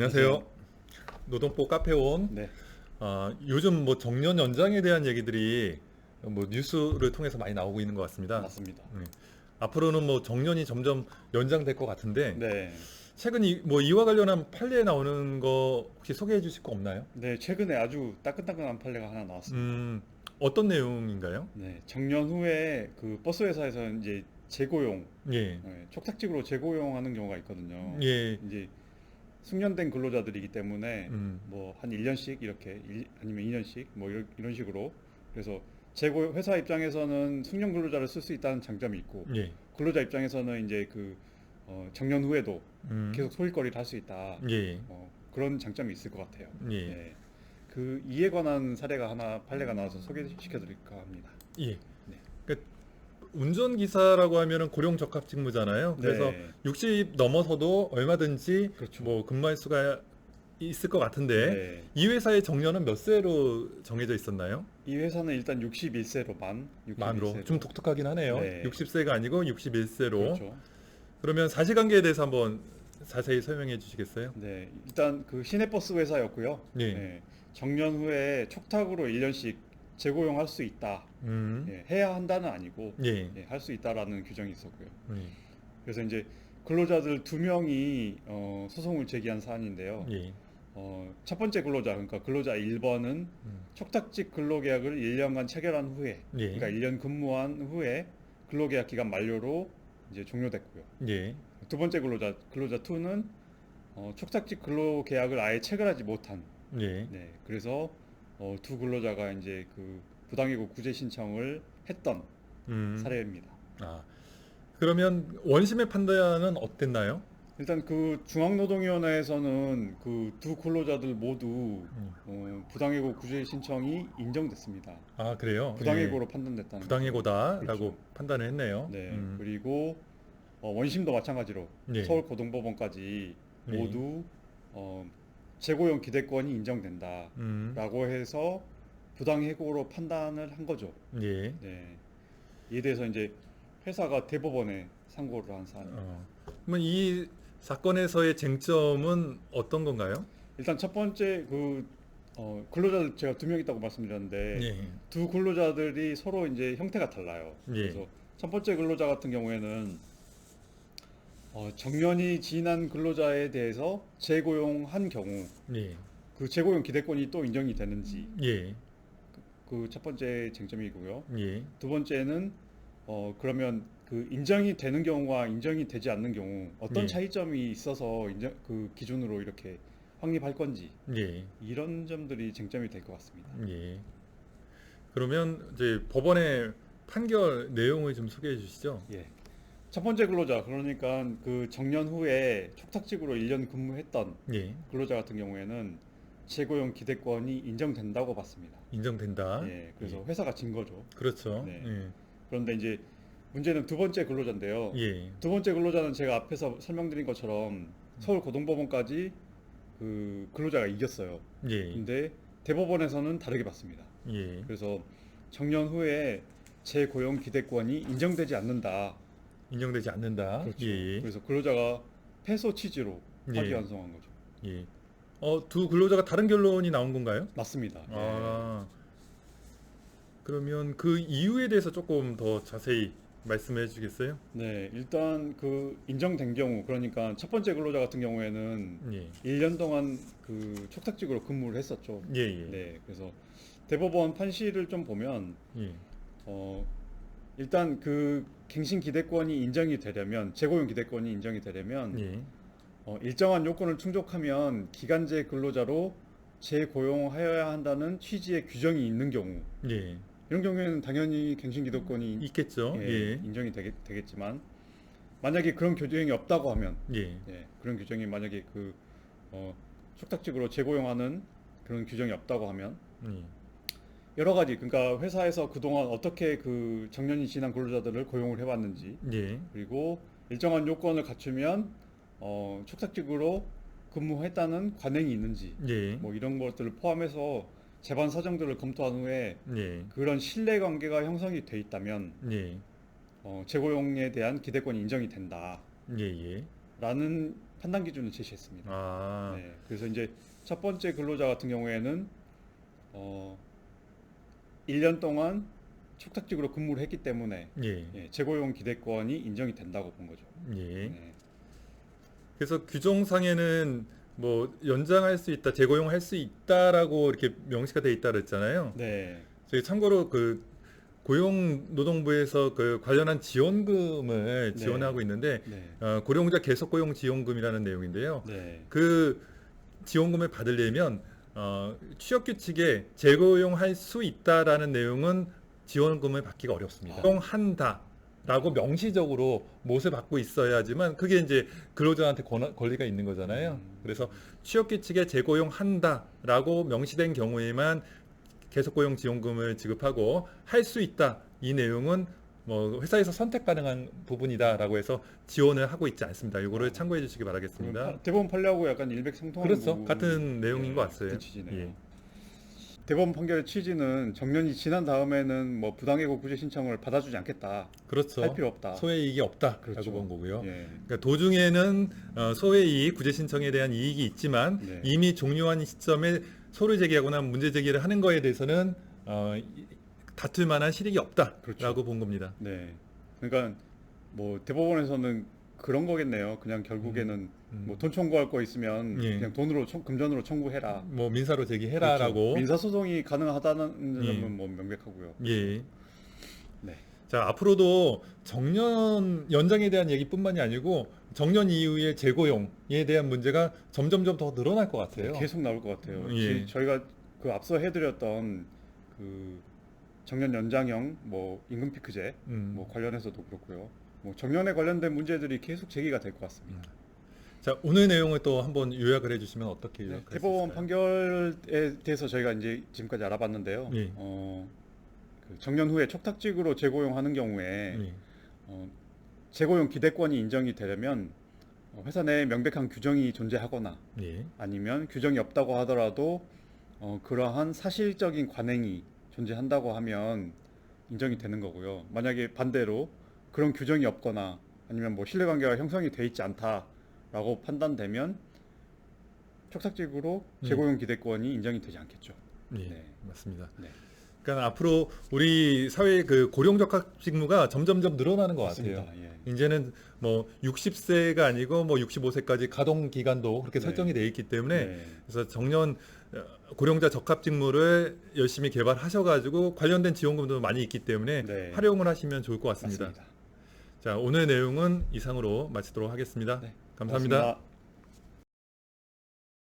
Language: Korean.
안녕하세요. 노동보 카페온. 네, 요즘 뭐 정년 연장에 대한 얘기들이 뭐 뉴스를 통해서 많이 나오고 있는 것 같습니다. 맞습니다. 네. 앞으로는 뭐 정년이 점점 연장될 것 같은데 네, 최근 뭐 이와 관련한 판례 나오는 거 혹시 소개해 주실 거 없나요? 네, 최근에 아주 따끈따끈한 판례가 하나 나왔습니다. 음, 어떤 내용인가요? 네, 정년 후에 그 버스 회사에서 이제 재고용, 예, 촉탁직으로 재고용하는 경우가 있거든요. 예, 이제 숙련된 근로자들이기 때문에 음, 뭐 한 1년씩 이렇게 아니면 2년씩 뭐 이런 식으로 그래서 회사 입장에서는 숙련 근로자를 쓸 수 있다는 장점이 있고 예, 근로자 입장에서는 이제 정년 후에도 음, 계속 소일거리를 할 수 있다. 예, 그런 장점이 있을 것 같아요. 예, 네. 그 이에 관한 사례가 하나 판례가 나와서 소개시켜 드릴까 합니다. 예. 네. 그 운전기사라고 하면은 고령 적합 직무잖아요. 그래서 네. 60 넘어서도 얼마든지 그렇죠. 뭐 근무할 수가 있을 것 같은데 네. 이 회사의 정년은 몇 세로 정해져 있었나요? 이 회사는 일단 61세로 만으로. 좀 61세로. 독특하긴 하네요. 네. 60세가 아니고 61세로. 그렇죠. 그러면 사실관계에 대해서 한번 자세히 설명해 주시겠어요? 네. 일단 그 시내버스 회사였고요. 예. 네. 정년 후에 촉탁으로 1년씩 재고용할 수 있다. 음. 해야 한다는 아니고 예. 할 수 있다라는 규정이 있었고요. 예. 그래서 이제 근로자들 두 명이 소송을 제기한 사안인데요. 예. 첫 번째 근로자, 그러니까 근로자 1번은 음. 촉탁직 근로계약을 1년간 체결한 후에, 예. 그러니까 1년 근무한 후에 근로계약 기간 만료로 이제 종료됐고요. 예. 두 번째 근로자 2는 촉탁직 근로계약을 아예 체결하지 못한, 예. 네, 그래서 두 근로자가 이제 그 부당해고 구제 신청을 했던 음. 사례입니다. 아. 그러면 원심의 판단은 어땠나요? 일단 그 중앙노동위원회에서는 그 두 근로자들 모두 음. 부당해고 구제 신청이 인정됐습니다. 아, 그래요? 예. 부당해고로 판단됐다는 거죠. 부당해고다라고 그렇죠. 판단을 했네요. 네. 그리고 원심도 마찬가지로 예. 서울고등법원까지 예. 모두 어, 재고용 기대권이 인정된다라고 음. 해서 부당해고로 판단을 한 거죠. 예. 네. 이에 대해서 이제 회사가 대법원에 상고를 한 사안입니다. 그러면 이 사건에서의 쟁점은 어떤 건가요? 일단 첫 번째 근로자들 제가 두 명 있다고 말씀드렸는데 예. 두 근로자들이 서로 이제 형태가 달라요. 예. 그래서 첫 번째 근로자 같은 경우에는 정년이 지난 근로자에 대해서 재고용한 경우 예. 그 재고용 기대권이 또 인정이 되는지 예. 그 첫 번째 쟁점이고요. 예. 두 번째는 그러면 그 인정이 되는 경우와 인정이 되지 않는 경우 어떤 예. 차이점이 있어서 그 기준으로 이렇게 확립할 건지 예. 이런 점들이 쟁점이 될 것 같습니다. 예. 그러면 이제 법원의 판결 내용을 좀 소개해 주시죠. 예. 첫 번째 근로자, 그러니까 그 정년 후에 촉탁직으로 1년 근무했던 예. 근로자 같은 경우에는 재고용 기대권이 인정된다고 봤습니다. 인정된다. 예, 그래서 예. 회사가 진 거죠. 그렇죠. 네. 예. 그런데 이제 문제는 두 번째 근로자인데요. 예. 두 번째 근로자는 제가 앞에서 설명드린 것처럼 서울고등법원까지 그 근로자가 이겼어요. 예. 근데 대법원에서는 다르게 봤습니다. 예. 그래서 정년 후에 재고용 기대권이 인정되지 않는다. 인정되지 않는다. 그렇죠. 예. 그래서 근로자가 패소 취지로 예. 파기환송한 거죠. 예. 두 근로자가 다른 결론이 나온 건가요? 맞습니다. 아, 그러면 그 이유에 대해서 조금 더 자세히 말씀해 주시겠어요? 네, 일단 그 인정된 경우, 그러니까 첫 번째 근로자 같은 경우에는 예. 1년 동안 그 촉탁직으로 근무를 했었죠. 예, 예. 네, 그래서 대법원 판시를 좀 보면 예. 어, 일단 그 갱신 기대권이 인정이 되려면 재고용 기대권이 인정이 되려면 예. 일정한 요건을 충족하면 기간제 근로자로 재고용하여야 한다는 취지의 규정이 있는 경우 예. 이런 경우에는 당연히 갱신 기대권이 있겠죠. 예. 인정이 되겠지만 만약에 그런 규정이 없다고 하면 예. 그런 규정이 만약에 촉탁직으로 재고용하는 그런 규정이 없다고 하면 예. 여러 가지 그러니까 회사에서 그동안 어떻게 그 정년이 지난 근로자들을 고용을 해왔는지 예. 그리고 일정한 요건을 갖추면 촉탁직으로 근무했다는 관행이 있는지 예. 뭐 이런 것들을 포함해서 재반 사정들을 검토한 후에 예. 그런 신뢰 관계가 형성이 돼 있다면 예. 재고용에 대한 기대권이 인정이 된다라는 예. 예. 판단 기준을 제시했습니다. 아, 네, 그래서 이제 첫 번째 근로자 같은 경우에는 1년 동안 축탁직으로 근무를 했기 때문에 예, 예, 재고용 기대권이 인정이 된다고 본 거죠. 예. 네. 그래서 규정상에는 뭐 연장할 수 있다, 재고용할 수 있다라고 이렇게 명시가 돼 있다 그랬잖아요. 네. 저희 참고로 그 고용노동부에서 그 관련한 지원금을 네. 지원하고 있는데 네. 고령자 계속고용 지원금이라는 내용인데요. 네. 그 지원금을 받으려면 취업규칙에 재고용할 수 있다라는 내용은 지원금을 받기가 어렵습니다. 고용한다라고 명시적으로 못을 받고 있어야지만 그게 이제 근로자한테 권리가 있는 거잖아요. 그래서 취업규칙에 재고용한다라고 명시된 경우에만 계속고용 지원금을 지급하고 할 수 있다. 이 내용은 뭐 회사에서 선택 가능한 부분이다라고 해서 지원을 하고 있지 않습니다. 이거를 참고해 주시기 바라겠습니다. 대법원 판례하고 약간 일맥상통하는 그렇죠. 부분. 같은 내용인 예, 것 같아요. 같은 취지네요. 예. 대법원 판결의 취지는 정년이 지난 다음에는 뭐 부당해고 구제 신청을 받아주지 않겠다. 그렇죠. 할 필요 없다. 소외 이익이 없다라고 그렇죠. 본 거고요. 예. 그러니까 도중에는 소외 이익 구제 신청에 대한 이익이 있지만 네. 이미 종료한 시점에 소를 제기하거나 문제 제기를 하는 거에 대해서는 다툴 만한 실익이 없다라고 그렇죠. 본 겁니다. 네. 그러니까 뭐 대법원에서는 그런 거겠네요. 그냥 결국에는 뭐 돈 청구할 거 있으면 예. 그냥 돈으로 금전으로 청구해라. 뭐 민사로 제기해라라고. 그렇죠. 민사 소송이 가능하다는 예. 점은 뭐 명백하고요. 예. 네. 자, 앞으로도 정년 연장에 대한 얘기뿐만이 아니고 정년 이후의 재고용에 대한 문제가 점점점 더 늘어날 것 같아요. 계속 나올 것 같아요. 예. 저희가 그 앞서 해드렸던 그 정년 연장형 뭐 임금 피크제 뭐 관련해서도 그렇고요. 뭐 정년에 관련된 문제들이 계속 제기가 될 것 같습니다. 자, 오늘 내용을 또 한번 요약을 해주시면 어떻게 네, 요약할 수 대법원 있을까요? 판결에 대해서 저희가 이제 지금까지 알아봤는데요. 예. 그 정년 후에 촉탁직으로 재고용하는 경우에 예. 재고용 기대권이 인정이 되려면 회사 내에 명백한 규정이 존재하거나 예. 아니면 규정이 없다고 하더라도 그러한 사실적인 관행이 존재한다고 하면 인정이 되는 거고요. 만약에 반대로 그런 규정이 없거나 아니면 뭐 신뢰관계가 형성이 돼 있지 않다라고 판단되면 촉탁직으로 재고용 기대권이 인정이 되지 않겠죠. 예. 네. 맞습니다. 네. 그러니까 앞으로 우리 사회의 그 고령적합 직무가 점점점 늘어나는 것 맞습니다. 같아요. 예. 이제는 뭐 60세가 아니고 뭐 65세까지 가동 기간도 그렇게 네. 설정이 돼 있기 때문에 네. 그래서 정년 고령자 적합 직무를 열심히 개발하셔가지고 관련된 지원금도 많이 있기 때문에 네. 활용을 하시면 좋을 것 같습니다. 맞습니다. 자, 오늘 내용은 이상으로 마치도록 하겠습니다. 네. 감사합니다. 고맙습니다.